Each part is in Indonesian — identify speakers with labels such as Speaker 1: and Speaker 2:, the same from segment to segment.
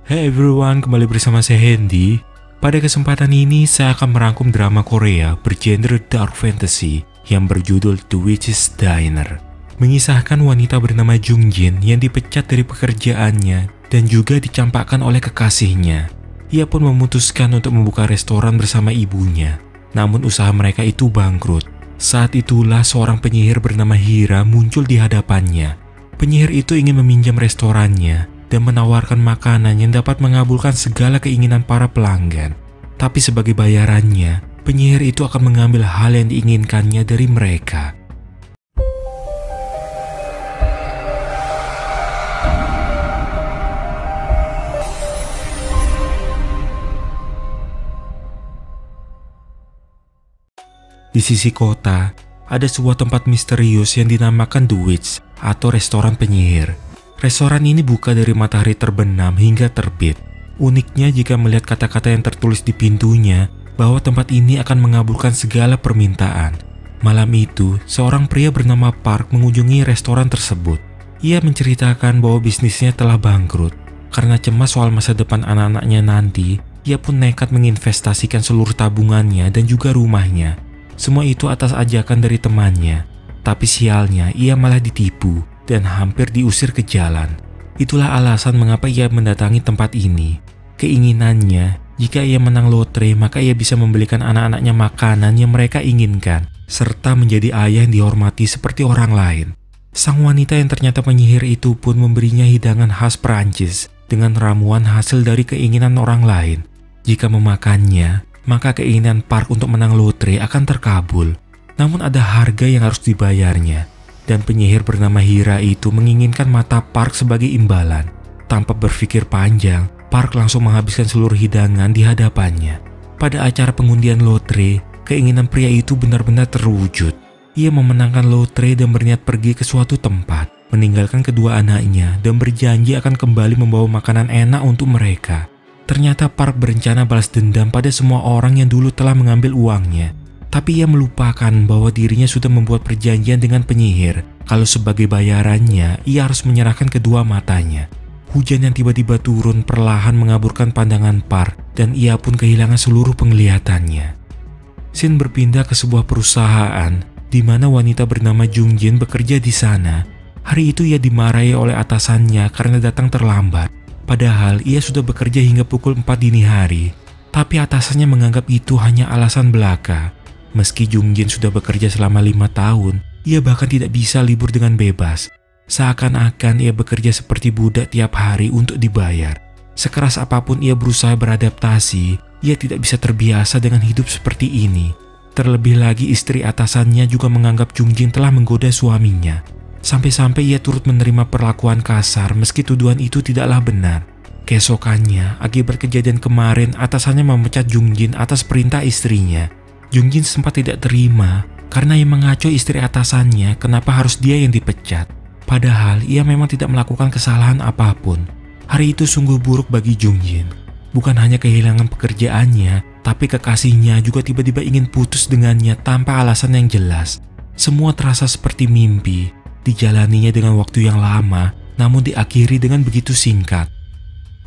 Speaker 1: Hey everyone, kembali bersama saya Hendy. Pada kesempatan ini saya akan merangkum drama Korea bergenre dark fantasy yang berjudul The Witch's Diner. Mengisahkan wanita bernama Jung Jin yang dipecat dari pekerjaannya dan juga dicampakkan oleh kekasihnya. Ia pun memutuskan untuk membuka restoran bersama ibunya. Namun usaha mereka itu bangkrut. Saat itulah seorang penyihir bernama Hira muncul di hadapannya. Penyihir itu ingin meminjam restorannya dan menawarkan makanan yang dapat mengabulkan segala keinginan para pelanggan. Tapi sebagai bayarannya, penyihir itu akan mengambil hal yang diinginkannya dari mereka. Di sisi kota, ada sebuah tempat misterius yang dinamakan The Witch atau restoran penyihir. Restoran ini buka dari matahari terbenam hingga terbit. Uniknya jika melihat kata-kata yang tertulis di pintunya bahwa tempat ini akan mengabulkan segala permintaan. Malam itu, seorang pria bernama Park mengunjungi restoran tersebut. Ia menceritakan bahwa bisnisnya telah bangkrut. Karena cemas soal masa depan anak-anaknya nanti, ia pun nekat menginvestasikan seluruh tabungannya dan juga rumahnya. Semua itu atas ajakan dari temannya. Tapi sialnya, ia malah ditipu dan hampir diusir ke jalan. Itulah alasan mengapa ia mendatangi tempat ini. Keinginannya, jika ia menang lotre, maka ia bisa membelikan anak-anaknya makanan yang mereka inginkan, serta menjadi ayah yang dihormati seperti orang lain. Sang wanita yang ternyata penyihir itu pun memberinya hidangan khas Perancis dengan ramuan hasil dari keinginan orang lain. Jika memakannya, maka keinginan Park untuk menang lotre akan terkabul. Namun ada harga yang harus dibayarnya. Dan penyihir bernama Hira itu menginginkan mata Park sebagai imbalan. Tanpa berpikir panjang, Park langsung menghabiskan seluruh hidangan di hadapannya. Pada acara pengundian lotre, keinginan pria itu benar-benar terwujud. Ia memenangkan lotre dan berniat pergi ke suatu tempat, meninggalkan kedua anaknya dan berjanji akan kembali membawa makanan enak untuk mereka. Ternyata Park berencana balas dendam pada semua orang yang dulu telah mengambil uangnya. Tapi ia melupakan bahwa dirinya sudah membuat perjanjian dengan penyihir kalau sebagai bayarannya ia harus menyerahkan kedua matanya. Hujan yang tiba-tiba turun perlahan mengaburkan pandangan Park dan ia pun kehilangan seluruh penglihatannya. Scene berpindah ke sebuah perusahaan di mana wanita bernama Jung Jin bekerja di sana. Hari itu ia dimarahi oleh atasannya karena datang terlambat. Padahal ia sudah bekerja hingga pukul 4 dini hari. Tapi atasannya menganggap itu hanya alasan belaka. Meski Jung Jin sudah bekerja selama 5 tahun, ia bahkan tidak bisa libur dengan bebas. Seakan-akan ia bekerja seperti budak tiap hari untuk dibayar. Sekeras apapun ia berusaha beradaptasi, ia tidak bisa terbiasa dengan hidup seperti ini. Terlebih lagi istri atasannya juga menganggap Jung Jin telah menggoda suaminya. Sampai-sampai ia turut menerima perlakuan kasar meski tuduhan itu tidaklah benar. Keesokannya, akibat kejadian kemarin, atasannya memecat Jung Jin atas perintah istrinya. Jung Jin sempat tidak terima karena ia mengaco istri atasannya kenapa harus dia yang dipecat. Padahal ia memang tidak melakukan kesalahan apapun. Hari itu sungguh buruk bagi Jung Jin. Bukan hanya kehilangan pekerjaannya, tapi kekasihnya juga tiba-tiba ingin putus dengannya tanpa alasan yang jelas. Semua terasa seperti mimpi, dijalaninya dengan waktu yang lama, namun diakhiri dengan begitu singkat.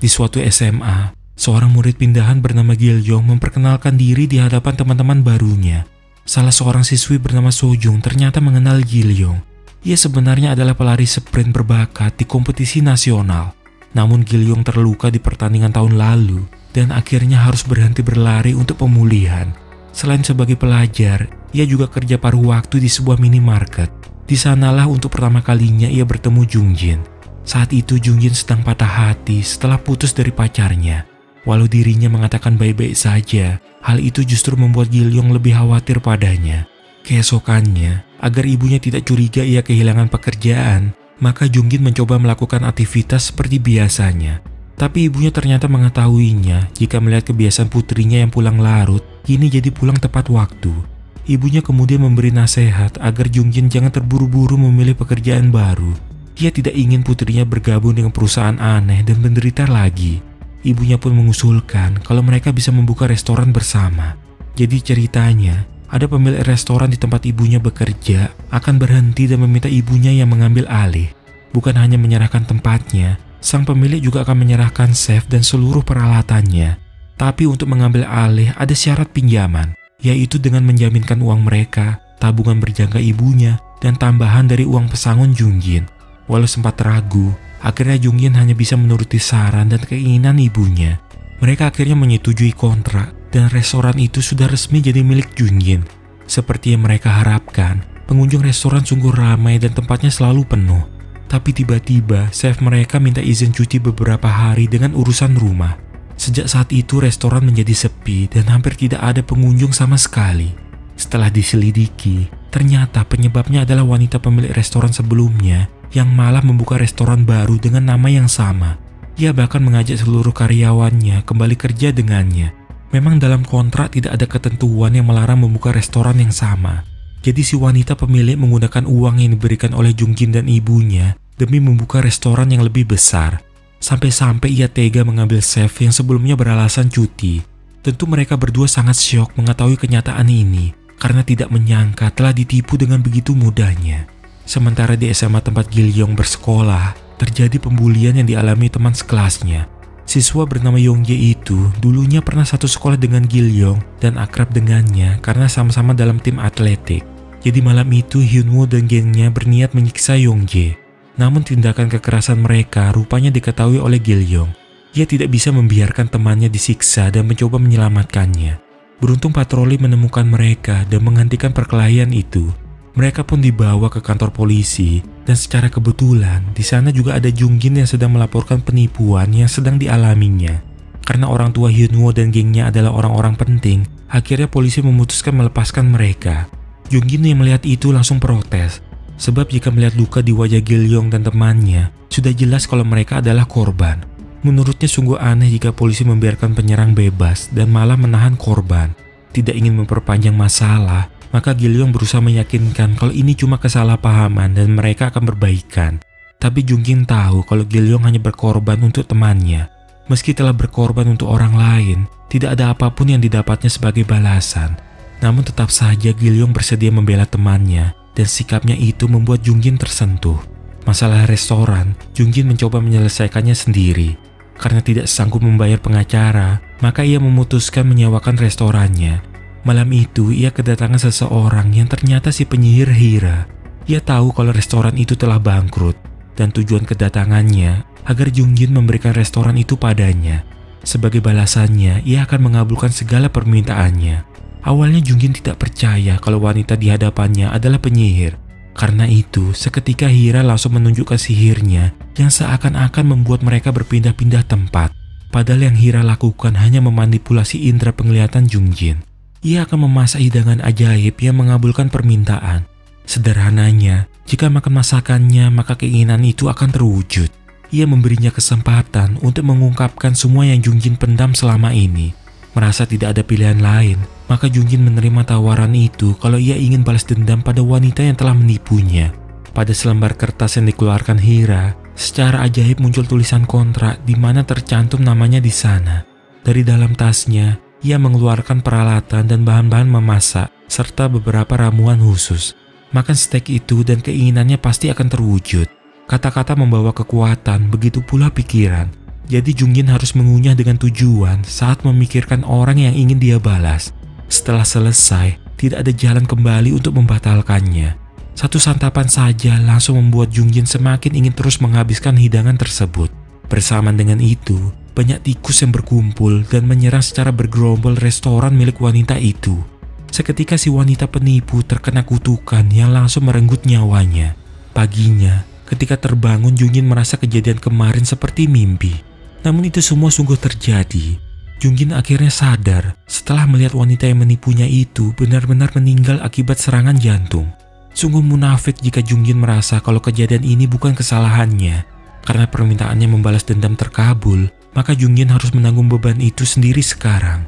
Speaker 1: Di suatu SMA, seorang murid pindahan bernama Gilyong memperkenalkan diri di hadapan teman-teman barunya. Salah seorang siswi bernama Sojung ternyata mengenal Gilyong. Ia sebenarnya adalah pelari sprint berbakat di kompetisi nasional. Namun Gilyong terluka di pertandingan tahun lalu dan akhirnya harus berhenti berlari untuk pemulihan. Selain sebagai pelajar, ia juga kerja paruh waktu di sebuah minimarket. Di sanalah untuk pertama kalinya ia bertemu Jung Jin. Saat itu Jung Jin sedang patah hati setelah putus dari pacarnya. Walau dirinya mengatakan baik-baik saja, hal itu justru membuat Gilyong lebih khawatir padanya. Keesokannya, agar ibunya tidak curiga ia kehilangan pekerjaan, maka Jung Jin mencoba melakukan aktivitas seperti biasanya. Tapi ibunya ternyata mengetahuinya jika melihat kebiasaan putrinya yang pulang larut, kini jadi pulang tepat waktu. Ibunya kemudian memberi nasihat agar Jung Jin jangan terburu-buru memilih pekerjaan baru. Ia tidak ingin putrinya bergabung dengan perusahaan aneh dan menderita lagi. Ibunya pun mengusulkan kalau mereka bisa membuka restoran bersama. Jadi ceritanya, ada pemilik restoran di tempat ibunya bekerja akan berhenti dan meminta ibunya yang mengambil alih. Bukan hanya menyerahkan tempatnya, sang pemilik juga akan menyerahkan chef dan seluruh peralatannya. Tapi untuk mengambil alih ada syarat pinjaman, yaitu dengan menjaminkan uang mereka, tabungan berjangka ibunya, dan tambahan dari uang pesangon Jungjin. Walau sempat ragu, akhirnya Jungjin hanya bisa menuruti saran dan keinginan ibunya. Mereka akhirnya menyetujui kontrak dan restoran itu sudah resmi jadi milik Jungjin. Seperti yang mereka harapkan, pengunjung restoran sungguh ramai dan tempatnya selalu penuh. Tapi tiba-tiba chef mereka minta izin cuti beberapa hari dengan urusan rumah. Sejak saat itu restoran menjadi sepi dan hampir tidak ada pengunjung sama sekali. Setelah diselidiki, ternyata penyebabnya adalah wanita pemilik restoran sebelumnya yang malah membuka restoran baru dengan nama yang sama. Ia bahkan mengajak seluruh karyawannya kembali kerja dengannya. Memang dalam kontrak tidak ada ketentuan yang melarang membuka restoran yang sama. Jadi si wanita pemilik menggunakan uang yang diberikan oleh Jungjin dan ibunya demi membuka restoran yang lebih besar. Sampai-sampai ia tega mengambil chef yang sebelumnya beralasan cuti. Tentu mereka berdua sangat syok mengetahui kenyataan ini karena tidak menyangka telah ditipu dengan begitu mudahnya. Sementara di SMA tempat Gilyong bersekolah, terjadi pembulian yang dialami teman sekelasnya. Siswa bernama Yongjae itu dulunya pernah satu sekolah dengan Gilyong dan akrab dengannya karena sama-sama dalam tim atletik. Jadi malam itu Hyunwoo dan gengnya berniat menyiksa Yongjae. Namun tindakan kekerasan mereka rupanya diketahui oleh Gilyong. Ia tidak bisa membiarkan temannya disiksa dan mencoba menyelamatkannya. Beruntung patroli menemukan mereka dan menghentikan perkelahian itu. Mereka pun dibawa ke kantor polisi dan secara kebetulan di sana juga ada Jungjin yang sedang melaporkan penipuan yang sedang dialaminya. Karena orang tua Hyunwoo dan gengnya adalah orang-orang penting, akhirnya polisi memutuskan melepaskan mereka. Jungjin yang melihat itu langsung protes, sebab jika melihat luka di wajah Gilyong dan temannya, sudah jelas kalau mereka adalah korban. Menurutnya sungguh aneh jika polisi membiarkan penyerang bebas dan malah menahan korban. Tidak ingin memperpanjang masalah, maka Gilyong berusaha meyakinkan kalau ini cuma kesalahpahaman dan mereka akan berbaikan. Tapi Jungjin tahu kalau Gilyong hanya berkorban untuk temannya. Meski telah berkorban untuk orang lain, tidak ada apapun yang didapatnya sebagai balasan. Namun tetap saja Gilyong bersedia membela temannya dan sikapnya itu membuat Jungjin tersentuh. Masalah restoran, Jungjin mencoba menyelesaikannya sendiri. Karena tidak sanggup membayar pengacara, maka ia memutuskan menyewakan restorannya. Malam itu ia kedatangan seseorang yang ternyata si penyihir Hira. Ia tahu kalau restoran itu telah bangkrut dan tujuan kedatangannya agar Jungjin memberikan restoran itu padanya. Sebagai balasannya, ia akan mengabulkan segala permintaannya. Awalnya Jungjin tidak percaya kalau wanita di hadapannya adalah penyihir. Karena itu, seketika Hira langsung menunjukkan sihirnya yang seakan-akan membuat mereka berpindah-pindah tempat. Padahal yang Hira lakukan hanya memanipulasi indera penglihatan Jungjin. Ia akan memasak hidangan ajaib yang mengabulkan permintaan. Sederhananya, jika makan masakannya maka keinginan itu akan terwujud. Ia memberinya kesempatan untuk mengungkapkan semua yang Jungjin pendam selama ini. Merasa tidak ada pilihan lain, maka Jungjin menerima tawaran itu kalau ia ingin balas dendam pada wanita yang telah menipunya. Pada selembar kertas yang dikeluarkan Hira, secara ajaib muncul tulisan kontrak di mana tercantum namanya di sana. Dari dalam tasnya, ia mengeluarkan peralatan dan bahan-bahan memasak, serta beberapa ramuan khusus. Makan steak itu dan keinginannya pasti akan terwujud. Kata-kata membawa kekuatan, begitu pula pikiran. Jadi Jungjin harus mengunyah dengan tujuan saat memikirkan orang yang ingin dia balas. Setelah selesai, tidak ada jalan kembali untuk membatalkannya. Satu santapan saja langsung membuat Jungjin semakin ingin terus menghabiskan hidangan tersebut. Bersamaan dengan itu, banyak tikus yang berkumpul dan menyerang secara bergerombol restoran milik wanita itu. Seketika si wanita penipu terkena kutukan yang langsung merenggut nyawanya. Paginya, ketika terbangun Jungjin merasa kejadian kemarin seperti mimpi. Namun itu semua sungguh terjadi. Jungjin akhirnya sadar setelah melihat wanita yang menipunya itu benar-benar meninggal akibat serangan jantung. Sungguh munafik jika Jungjin merasa kalau kejadian ini bukan kesalahannya. Karena permintaannya membalas dendam terkabul, maka Jungjin harus menanggung beban itu sendiri sekarang.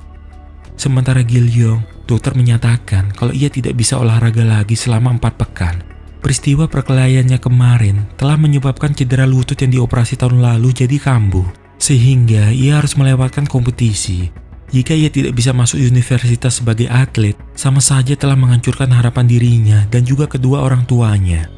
Speaker 1: Sementara Gilyong, dokter menyatakan kalau ia tidak bisa olahraga lagi selama 4 pekan. Peristiwa perkelahiannya kemarin telah menyebabkan cedera lutut yang dioperasi tahun lalu jadi kambuh, sehingga ia harus melewatkan kompetisi. Jika ia tidak bisa masuk universitas sebagai atlet, sama saja telah menghancurkan harapan dirinya dan juga kedua orang tuanya.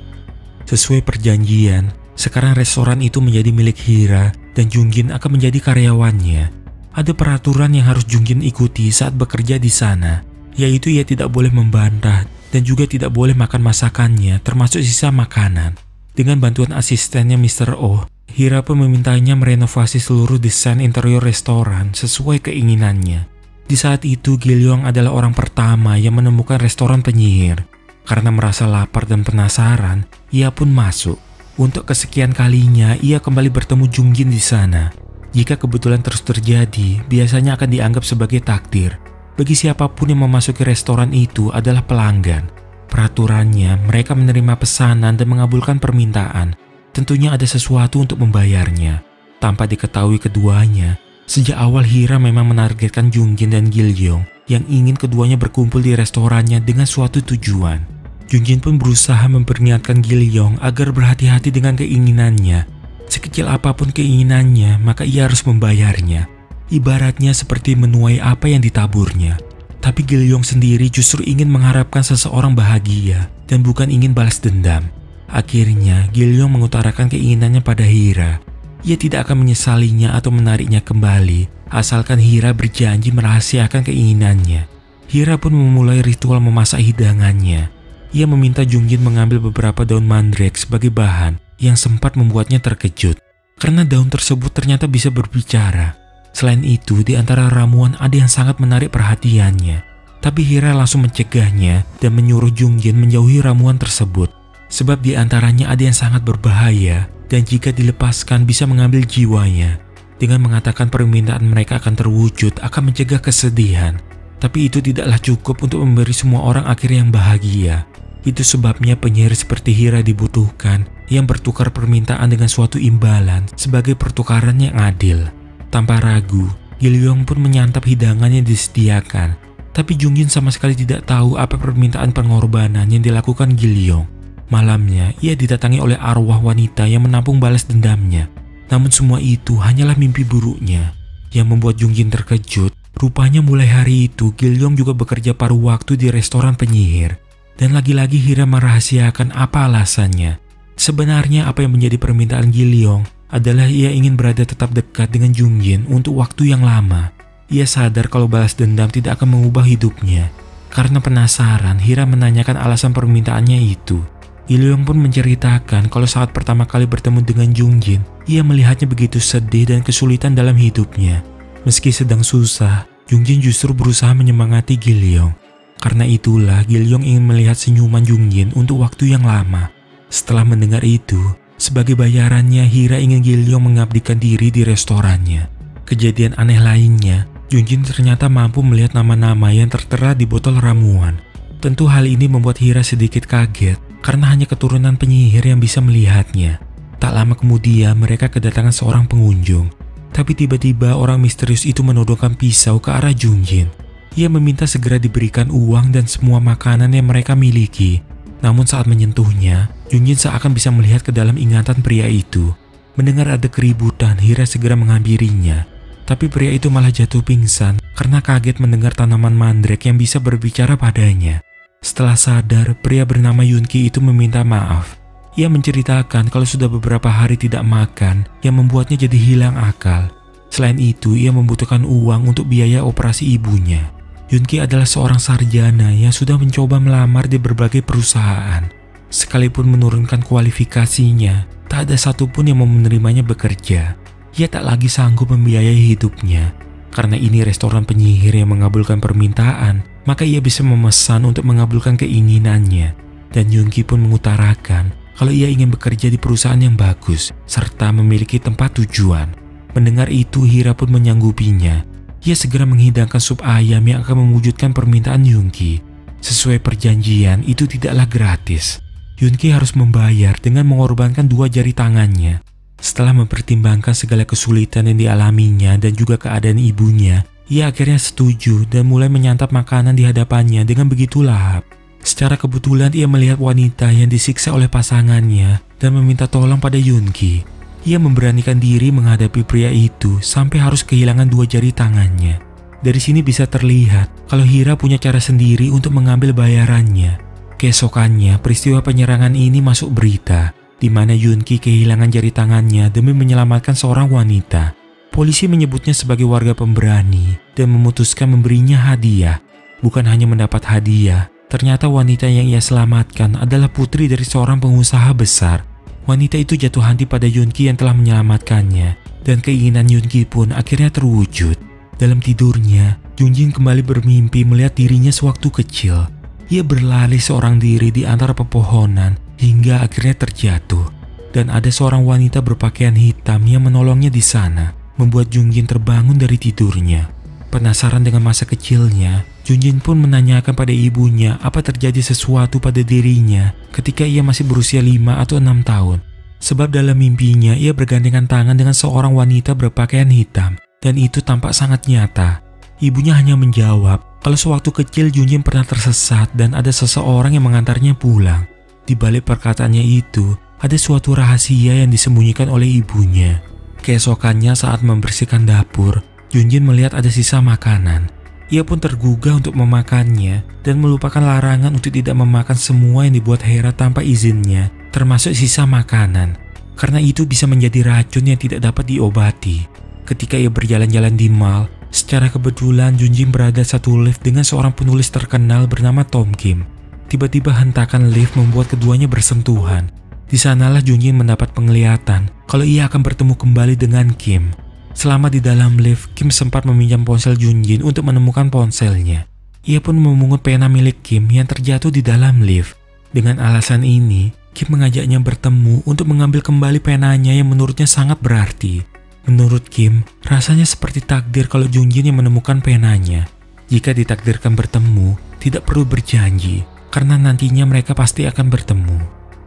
Speaker 1: Sesuai perjanjian, Sekarang restoran itu menjadi milik Hira dan Jungjin akan menjadi karyawannya. Ada peraturan yang harus Jungjin ikuti saat bekerja di sana, yaitu ia tidak boleh membantah dan juga tidak boleh makan masakannya termasuk sisa makanan. Dengan bantuan asistennya Mr. Oh, Hira pun memintanya merenovasi seluruh desain interior restoran sesuai keinginannya. Di saat itu Gilyong adalah orang pertama yang menemukan restoran penyihir. Karena merasa lapar dan penasaran, ia pun masuk. Untuk kesekian kalinya ia kembali bertemu Jungjin di sana. Jika kebetulan terus terjadi, biasanya akan dianggap sebagai takdir. Bagi siapapun yang memasuki restoran itu adalah pelanggan. Peraturannya, mereka menerima pesanan dan mengabulkan permintaan. Tentunya ada sesuatu untuk membayarnya. Tanpa diketahui keduanya, sejak awal Hira memang menargetkan Jungjin dan Gilyong yang ingin keduanya berkumpul di restorannya dengan suatu tujuan. Jungjin pun berusaha memperingatkan Gilyong agar berhati-hati dengan keinginannya. Sekecil apapun keinginannya, maka ia harus membayarnya. Ibaratnya seperti menuai apa yang ditaburnya. Tapi Gilyong sendiri justru ingin mengharapkan seseorang bahagia dan bukan ingin balas dendam. Akhirnya Gilyong mengutarakan keinginannya pada Hira. Ia tidak akan menyesalinya atau menariknya kembali, asalkan Hira berjanji merahasiakan keinginannya. Hira pun memulai ritual memasak hidangannya. Ia meminta Jungjin mengambil beberapa daun mandrake sebagai bahan yang sempat membuatnya terkejut. Karena daun tersebut ternyata bisa berbicara. Selain itu, di antara ramuan ada yang sangat menarik perhatiannya. Tapi Hira langsung mencegahnya dan menyuruh Jungjin menjauhi ramuan tersebut. Sebab di antaranya ada yang sangat berbahaya dan jika dilepaskan bisa mengambil jiwanya. Dengan mengatakan permintaan mereka akan terwujud akan mencegah kesedihan. Tapi itu tidaklah cukup untuk memberi semua orang akhir yang bahagia. Itu sebabnya penyihir seperti Hira dibutuhkan yang bertukar permintaan dengan suatu imbalan sebagai pertukaran yang adil. Tanpa ragu, Gilyong pun menyantap hidangan yang disediakan. Tapi Jungjin sama sekali tidak tahu apa permintaan pengorbanan yang dilakukan Gilyong. Malamnya, ia didatangi oleh arwah wanita yang menampung balas dendamnya. Namun semua itu hanyalah mimpi buruknya. Yang membuat Jungjin terkejut, rupanya mulai hari itu Gilyong juga bekerja paruh waktu di restoran penyihir. Dan lagi-lagi Hira merahasiakan apa alasannya. Sebenarnya apa yang menjadi permintaan Gilyong adalah ia ingin berada tetap dekat dengan Jungjin untuk waktu yang lama. Ia sadar kalau balas dendam tidak akan mengubah hidupnya. Karena penasaran, Hira menanyakan alasan permintaannya itu. Gilyong pun menceritakan kalau saat pertama kali bertemu dengan Jungjin, ia melihatnya begitu sedih dan kesulitan dalam hidupnya. Meski sedang susah, Jungjin justru berusaha menyemangati Gilyong. Karena itulah Gilyong ingin melihat senyuman Jungjin untuk waktu yang lama. Setelah mendengar itu, sebagai bayarannya, Hira ingin Gilyong mengabdikan diri di restorannya. Kejadian aneh lainnya, Jungjin ternyata mampu melihat nama-nama yang tertera di botol ramuan. Tentu hal ini membuat Hira sedikit kaget, karena hanya keturunan penyihir yang bisa melihatnya. Tak lama kemudian mereka kedatangan seorang pengunjung. Tapi tiba-tiba orang misterius itu menodongkan pisau ke arah Jungjin. Ia meminta segera diberikan uang dan semua makanan yang mereka miliki. Namun saat menyentuhnya, Jungjin seakan bisa melihat ke dalam ingatan pria itu. Mendengar ada keributan, Hira segera menghampirinya. Tapi pria itu malah jatuh pingsan karena kaget mendengar tanaman mandrake yang bisa berbicara padanya. Setelah sadar, pria bernama Yunki itu meminta maaf. Ia menceritakan kalau sudah beberapa hari tidak makan yang membuatnya jadi hilang akal. Selain itu, ia membutuhkan uang untuk biaya operasi ibunya. Yunki adalah seorang sarjana yang sudah mencoba melamar di berbagai perusahaan. Sekalipun menurunkan kualifikasinya, tak ada satupun yang mau menerimanya bekerja. Ia tak lagi sanggup membiayai hidupnya. Karena ini restoran penyihir yang mengabulkan permintaan, maka ia bisa memesan untuk mengabulkan keinginannya. Dan Yunki pun mengutarakan kalau ia ingin bekerja di perusahaan yang bagus, serta memiliki tempat tujuan. Mendengar itu, Hira pun menyanggupinya. Ia segera menghidangkan sup ayam yang akan mewujudkan permintaan Yunki. Sesuai perjanjian, itu tidaklah gratis. Yunki harus membayar dengan mengorbankan 2 jari tangannya. Setelah mempertimbangkan segala kesulitan yang dialaminya dan juga keadaan ibunya, ia akhirnya setuju dan mulai menyantap makanan di hadapannya dengan begitu lahap. Secara kebetulan ia melihat wanita yang disiksa oleh pasangannya dan meminta tolong pada Yunki. Ia memberanikan diri menghadapi pria itu sampai harus kehilangan 2 jari tangannya. Dari sini bisa terlihat kalau Hira punya cara sendiri untuk mengambil bayarannya. Keesokannya, peristiwa penyerangan ini masuk berita. di mana Yoon-ki kehilangan jari tangannya demi menyelamatkan seorang wanita. Polisi menyebutnya sebagai warga pemberani dan memutuskan memberinya hadiah. Bukan hanya mendapat hadiah, ternyata wanita yang ia selamatkan adalah putri dari seorang pengusaha besar. Wanita itu jatuh hati pada Yoon-ki yang telah menyelamatkannya, dan keinginan Yoon-ki pun akhirnya terwujud. Dalam tidurnya, Junjin kembali bermimpi melihat dirinya sewaktu kecil. Ia berlari seorang diri di antara pepohonan hingga akhirnya terjatuh. Dan ada seorang wanita berpakaian hitam yang menolongnya di sana, membuat Junjin terbangun dari tidurnya. Penasaran dengan masa kecilnya, Junjin pun menanyakan pada ibunya apa terjadi sesuatu pada dirinya ketika ia masih berusia 5 atau 6 tahun. Sebab dalam mimpinya ia bergandengan tangan dengan seorang wanita berpakaian hitam, dan itu tampak sangat nyata. Ibunya hanya menjawab kalau sewaktu kecil Junjin pernah tersesat dan ada seseorang yang mengantarnya pulang. Di balik perkataannya itu, ada suatu rahasia yang disembunyikan oleh ibunya. Keesokannya saat membersihkan dapur, Junjin melihat ada sisa makanan. Ia pun tergugah untuk memakannya dan melupakan larangan untuk tidak memakan semua yang dibuat Hera tanpa izinnya, termasuk sisa makanan. Karena itu bisa menjadi racun yang tidak dapat diobati. Ketika ia berjalan-jalan di mall, secara kebetulan Junjin berada satu lift dengan seorang penulis terkenal bernama Tom Kim. Tiba-tiba hentakan lift membuat keduanya bersentuhan. Di sanalah Junjin mendapat penglihatan kalau ia akan bertemu kembali dengan Kim. Selama di dalam lift, Kim sempat meminjam ponsel Junjin untuk menemukan ponselnya. Ia pun memungut pena milik Kim yang terjatuh di dalam lift. Dengan alasan ini, Kim mengajaknya bertemu untuk mengambil kembali penanya yang menurutnya sangat berarti. Menurut Kim, rasanya seperti takdir kalau Junjin yang menemukan penanya. Jika ditakdirkan bertemu, tidak perlu berjanji, karena nantinya mereka pasti akan bertemu.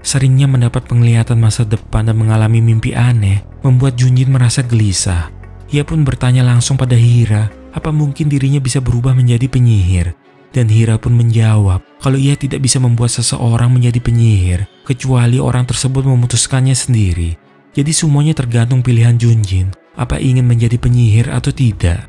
Speaker 1: Seringnya mendapat penglihatan masa depan dan mengalami mimpi aneh, membuat Junjin merasa gelisah. Ia pun bertanya langsung pada Hira, apa mungkin dirinya bisa berubah menjadi penyihir. Dan Hira pun menjawab kalau ia tidak bisa membuat seseorang menjadi penyihir, kecuali orang tersebut memutuskannya sendiri. Jadi semuanya tergantung pilihan Junjin, apa ingin menjadi penyihir atau tidak.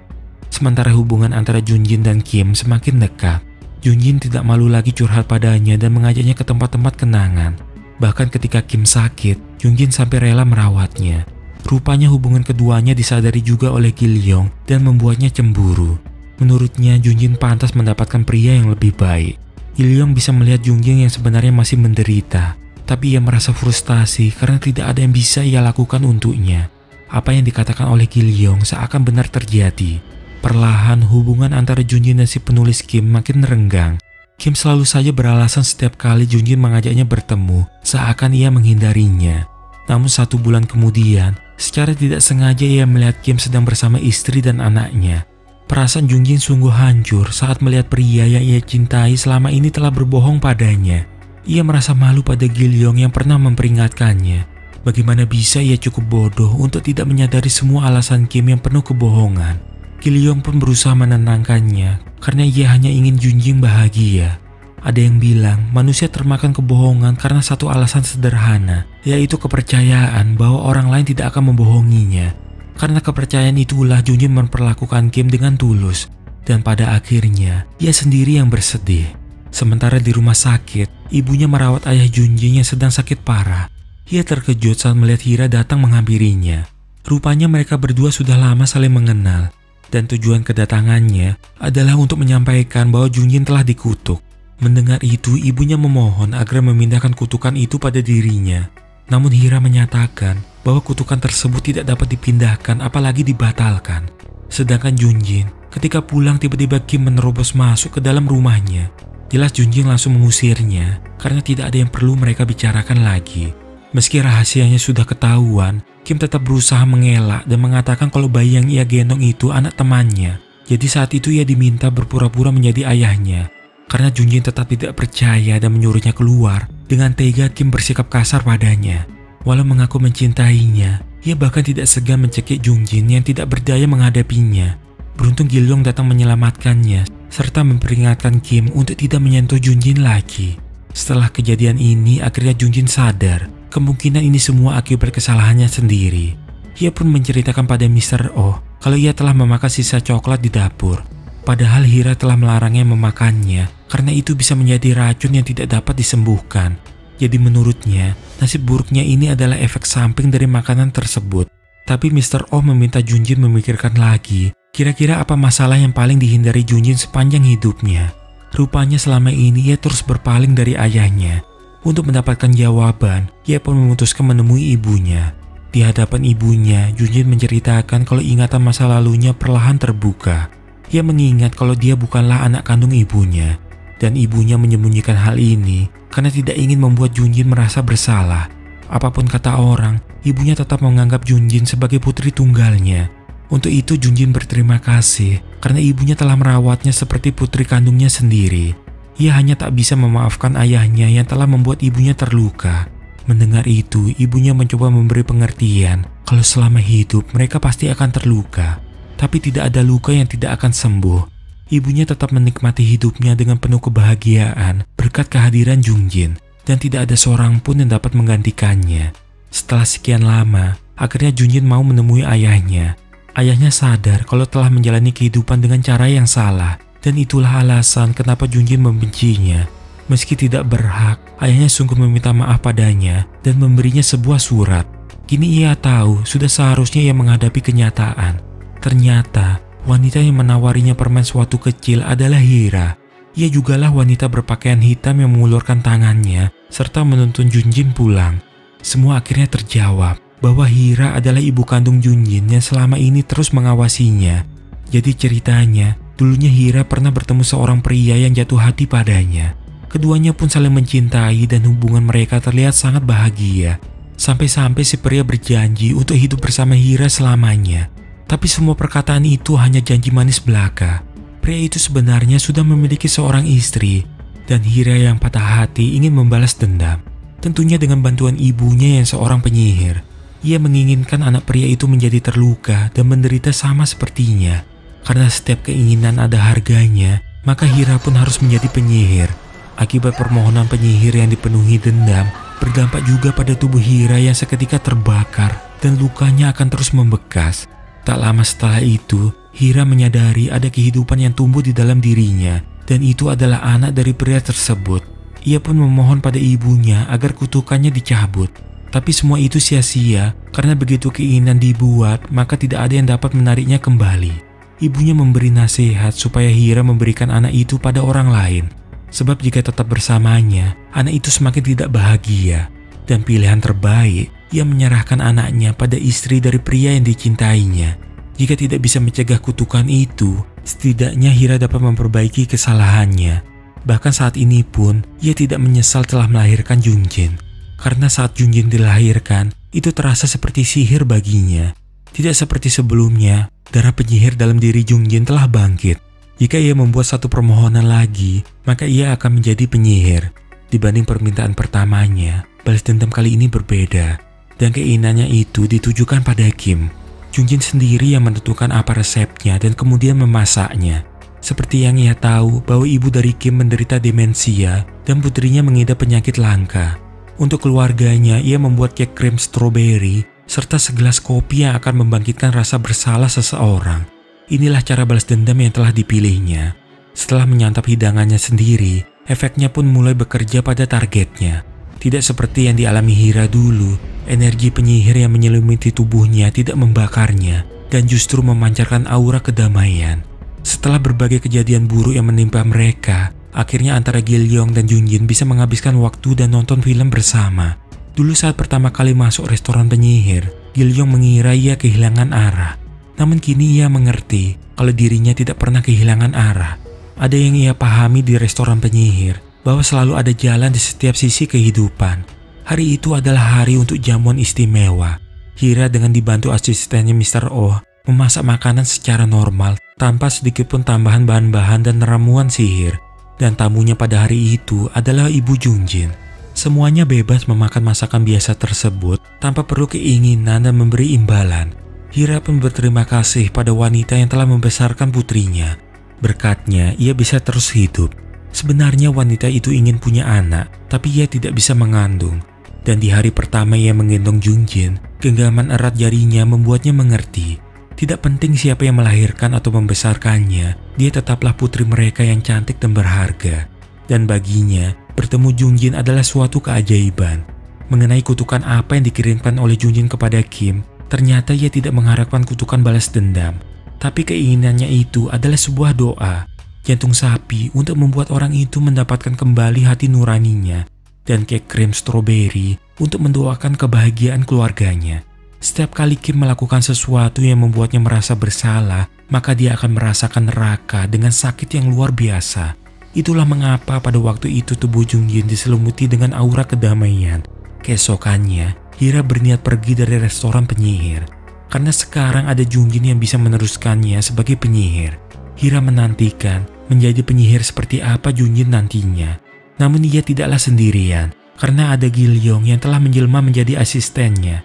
Speaker 1: Sementara hubungan antara Junjin dan Kim semakin dekat. Junjin tidak malu lagi curhat padanya dan mengajaknya ke tempat-tempat kenangan. Bahkan ketika Kim sakit, Junjin sampai rela merawatnya. Rupanya hubungan keduanya disadari juga oleh Gilyong dan membuatnya cemburu. Menurutnya Junjin pantas mendapatkan pria yang lebih baik. Gilyong bisa melihat Junjin yang sebenarnya masih menderita, tapi ia merasa frustasi karena tidak ada yang bisa ia lakukan untuknya. Apa yang dikatakan oleh Gilyong seakan benar terjadi. Perlahan hubungan antara Junjin dan si penulis Kim makin renggang. Kim selalu saja beralasan setiap kali Junjin mengajaknya bertemu, seakan ia menghindarinya. Namun 1 bulan kemudian, secara tidak sengaja ia melihat Kim sedang bersama istri dan anaknya. Perasaan Junjin sungguh hancur saat melihat pria yang ia cintai selama ini telah berbohong padanya. Ia merasa malu pada Gilyong yang pernah memperingatkannya. Bagaimana bisa ia cukup bodoh untuk tidak menyadari semua alasan Kim yang penuh kebohongan. Gilyong pun berusaha menenangkannya karena ia hanya ingin Junjin bahagia. Ada yang bilang manusia termakan kebohongan karena satu alasan sederhana, yaitu kepercayaan bahwa orang lain tidak akan membohonginya. Karena kepercayaan itulah Junjin memperlakukan Kim dengan tulus, dan pada akhirnya ia sendiri yang bersedih. Sementara di rumah sakit, ibunya merawat ayah Junjin yang sedang sakit parah. Ia terkejut saat melihat Hira datang menghampirinya. Rupanya mereka berdua sudah lama saling mengenal, dan tujuan kedatangannya adalah untuk menyampaikan bahwa Junjin telah dikutuk. Mendengar itu, ibunya memohon agar memindahkan kutukan itu pada dirinya. Namun Hira menyatakan bahwa kutukan tersebut tidak dapat dipindahkan apalagi dibatalkan. Sedangkan Junjin, ketika pulang tiba-tiba Kim menerobos masuk ke dalam rumahnya. Jelas Junjin langsung mengusirnya karena tidak ada yang perlu mereka bicarakan lagi. Meski rahasianya sudah ketahuan, Kim tetap berusaha mengelak dan mengatakan kalau bayi yang ia gendong itu anak temannya. Jadi saat itu ia diminta berpura-pura menjadi ayahnya. Karena Junjin tetap tidak percaya dan menyuruhnya keluar, dengan tega Kim bersikap kasar padanya. Walau mengaku mencintainya, ia bahkan tidak segan mencekik Junjin yang tidak berdaya menghadapinya. Beruntung Gilyong datang menyelamatkannya, serta memperingatkan Kim untuk tidak menyentuh Junjin lagi. Setelah kejadian ini, akhirnya Junjin sadar, kemungkinan ini semua akibat kesalahannya sendiri. Ia pun menceritakan pada Mr. Oh kalau ia telah memakan sisa coklat di dapur. Padahal Hira telah melarangnya memakannya karena itu bisa menjadi racun yang tidak dapat disembuhkan. Jadi menurutnya, nasib buruknya ini adalah efek samping dari makanan tersebut. Tapi Mr. Oh meminta Junjin memikirkan lagi, kira-kira apa masalah yang paling dihindari Junjin sepanjang hidupnya. Rupanya selama ini ia terus berpaling dari ayahnya. Untuk mendapatkan jawaban, ia pun memutuskan menemui ibunya. Di hadapan ibunya, Junjin menceritakan kalau ingatan masa lalunya perlahan terbuka. Ia mengingat kalau dia bukanlah anak kandung ibunya. Dan ibunya menyembunyikan hal ini karena tidak ingin membuat Junjin merasa bersalah. Apapun kata orang, ibunya tetap menganggap Junjin sebagai putri tunggalnya. Untuk itu Junjin berterima kasih karena ibunya telah merawatnya seperti putri kandungnya sendiri. Ia hanya tak bisa memaafkan ayahnya yang telah membuat ibunya terluka. Mendengar itu, ibunya mencoba memberi pengertian kalau selama hidup mereka pasti akan terluka. Tapi tidak ada luka yang tidak akan sembuh. Ibunya tetap menikmati hidupnya dengan penuh kebahagiaan berkat kehadiran Junjin, dan tidak ada seorang pun yang dapat menggantikannya. Setelah sekian lama, akhirnya Junjin mau menemui ayahnya. Ayahnya sadar kalau telah menjalani kehidupan dengan cara yang salah, dan itulah alasan kenapa Junjin membencinya. Meski tidak berhak, ayahnya sungguh meminta maaf padanya dan memberinya sebuah surat. Kini ia tahu sudah seharusnya ia menghadapi kenyataan. Ternyata, wanita yang menawarinya permen suatu kecil adalah Hira. Ia jugalah wanita berpakaian hitam yang mengulurkan tangannya serta menuntun Junjin pulang. Semua akhirnya terjawab bahwa Hira adalah ibu kandung Junjin yang selama ini terus mengawasinya. Jadi ceritanya, dulunya Hira pernah bertemu seorang pria yang jatuh hati padanya. Keduanya pun saling mencintai dan hubungan mereka terlihat sangat bahagia. Sampai-sampai si pria berjanji untuk hidup bersama Hira selamanya. Tapi semua perkataan itu hanya janji manis belaka. Pria itu sebenarnya sudah memiliki seorang istri, dan Hira yang patah hati ingin membalas dendam. Tentunya dengan bantuan ibunya yang seorang penyihir. Ia menginginkan anak pria itu menjadi terluka dan menderita sama sepertinya. Karena setiap keinginan ada harganya, maka Hira pun harus menjadi penyihir. Akibat permohonan penyihir yang dipenuhi dendam, berdampak juga pada tubuh Hira yang seketika terbakar dan lukanya akan terus membekas. Tak lama setelah itu, Hira menyadari ada kehidupan yang tumbuh di dalam dirinya, dan itu adalah anak dari pria tersebut. Ia pun memohon pada ibunya agar kutukannya dicabut. Tapi semua itu sia-sia, karena begitu keinginan dibuat, maka tidak ada yang dapat menariknya kembali. Ibunya memberi nasihat supaya Hira memberikan anak itu pada orang lain. Sebab jika tetap bersamanya, anak itu semakin tidak bahagia. Dan pilihan terbaik, ia menyerahkan anaknya pada istri dari pria yang dicintainya. Jika tidak bisa mencegah kutukan itu, setidaknya Hira dapat memperbaiki kesalahannya. Bahkan saat ini pun, ia tidak menyesal telah melahirkan Junjin. Karena saat Junjin dilahirkan, itu terasa seperti sihir baginya. Tidak seperti sebelumnya, darah penyihir dalam diri Junjin telah bangkit. Jika ia membuat satu permohonan lagi, maka ia akan menjadi penyihir. Dibanding permintaan pertamanya, balas dendam kali ini berbeda. Dan keinginannya itu ditujukan pada Kim. Junjin sendiri yang menentukan apa resepnya dan kemudian memasaknya. Seperti yang ia tahu bahwa ibu dari Kim menderita demensia dan putrinya mengidap penyakit langka. Untuk keluarganya, ia membuat kek krim stroberi serta segelas kopi yang akan membangkitkan rasa bersalah seseorang. Inilah cara balas dendam yang telah dipilihnya. Setelah menyantap hidangannya sendiri, efeknya pun mulai bekerja pada targetnya. Tidak seperti yang dialami Hira dulu, energi penyihir yang menyelimuti tubuhnya tidak membakarnya dan justru memancarkan aura kedamaian. Setelah berbagai kejadian buruk yang menimpa mereka, akhirnya antara Gilyong dan Junjin bisa menghabiskan waktu dan nonton film bersama. Dulu saat pertama kali masuk restoran penyihir, Gilyong mengira ia kehilangan arah. Namun kini ia mengerti kalau dirinya tidak pernah kehilangan arah. Ada yang ia pahami di restoran penyihir, bahwa selalu ada jalan di setiap sisi kehidupan. Hari itu adalah hari untuk jamuan istimewa. Hira dengan dibantu asistennya Mr. Oh memasak makanan secara normal tanpa sedikit pun tambahan bahan-bahan dan ramuan sihir. Dan tamunya pada hari itu adalah Ibu Junjin. Semuanya bebas memakan masakan biasa tersebut tanpa perlu keinginan dan memberi imbalan. Hira pun berterima kasih pada wanita yang telah membesarkan putrinya. Berkatnya ia bisa terus hidup. Sebenarnya wanita itu ingin punya anak, tapi ia tidak bisa mengandung. Dan di hari pertama ia menggendong Junjin, genggaman erat jarinya membuatnya mengerti. Tidak penting siapa yang melahirkan atau membesarkannya, dia tetaplah putri mereka yang cantik dan berharga. Dan baginya, bertemu Junjin adalah suatu keajaiban. Mengenai kutukan apa yang dikirimkan oleh Junjin kepada Kim, ternyata ia tidak mengharapkan kutukan balas dendam. Tapi keinginannya itu adalah sebuah doa, jantung sapi untuk membuat orang itu mendapatkan kembali hati nuraninya, dan kek krim stroberi untuk mendoakan kebahagiaan keluarganya. Setiap kali Kim melakukan sesuatu yang membuatnya merasa bersalah, maka dia akan merasakan neraka dengan sakit yang luar biasa. Itulah mengapa pada waktu itu tubuh Junjin diselimuti dengan aura kedamaian. Keesokannya, Hira berniat pergi dari restoran penyihir. Karena sekarang ada Junjin yang bisa meneruskannya sebagai penyihir. Hira menantikan menjadi penyihir seperti apa Junjin nantinya. Namun ia tidaklah sendirian, karena ada Gilyong yang telah menjelma menjadi asistennya.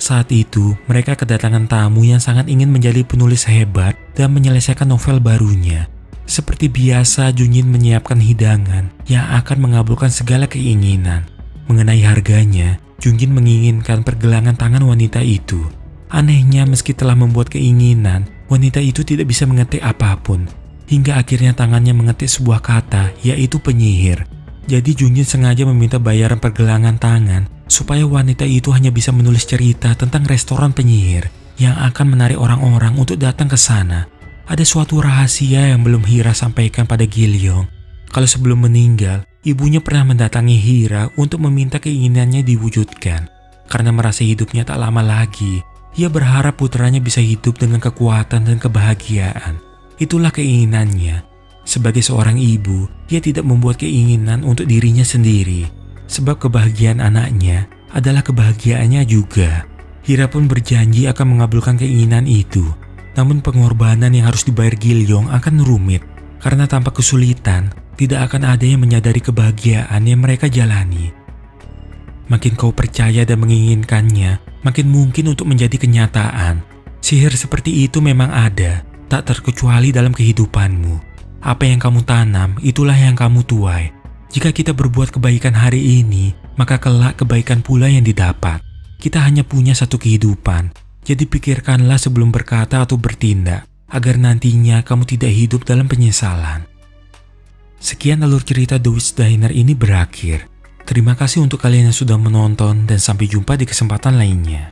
Speaker 1: Saat itu, mereka kedatangan tamu yang sangat ingin menjadi penulis hebat dan menyelesaikan novel barunya. Seperti biasa, Junjin menyiapkan hidangan yang akan mengabulkan segala keinginan. Mengenai harganya, Junjin menginginkan pergelangan tangan wanita itu. Anehnya, meski telah membuat keinginan, wanita itu tidak bisa mengetik apapun. Hingga akhirnya tangannya mengetik sebuah kata, yaitu penyihir. Jadi Junjin sengaja meminta bayaran pergelangan tangan supaya wanita itu hanya bisa menulis cerita tentang restoran penyihir yang akan menarik orang-orang untuk datang ke sana. Ada suatu rahasia yang belum Hira sampaikan pada Gilyong. Kalau sebelum meninggal, ibunya pernah mendatangi Hira untuk meminta keinginannya diwujudkan. Karena merasa hidupnya tak lama lagi, ia berharap putranya bisa hidup dengan kekuatan dan kebahagiaan. Itulah keinginannya. Sebagai seorang ibu, ia tidak membuat keinginan untuk dirinya sendiri. Sebab kebahagiaan anaknya adalah kebahagiaannya juga. Hira pun berjanji akan mengabulkan keinginan itu. Namun pengorbanan yang harus dibayar Gilyong akan rumit. Karena tanpa kesulitan, tidak akan ada yang menyadari kebahagiaan yang mereka jalani. Makin kau percaya dan menginginkannya, makin mungkin untuk menjadi kenyataan. Sihir seperti itu memang ada, tak terkecuali dalam kehidupanmu. Apa yang kamu tanam, itulah yang kamu tuai. Jika kita berbuat kebaikan hari ini, maka kelak kebaikan pula yang didapat. Kita hanya punya satu kehidupan, jadi pikirkanlah sebelum berkata atau bertindak, agar nantinya kamu tidak hidup dalam penyesalan. Sekian alur cerita The Witch Diner ini berakhir. Terima kasih untuk kalian yang sudah menonton dan sampai jumpa di kesempatan lainnya.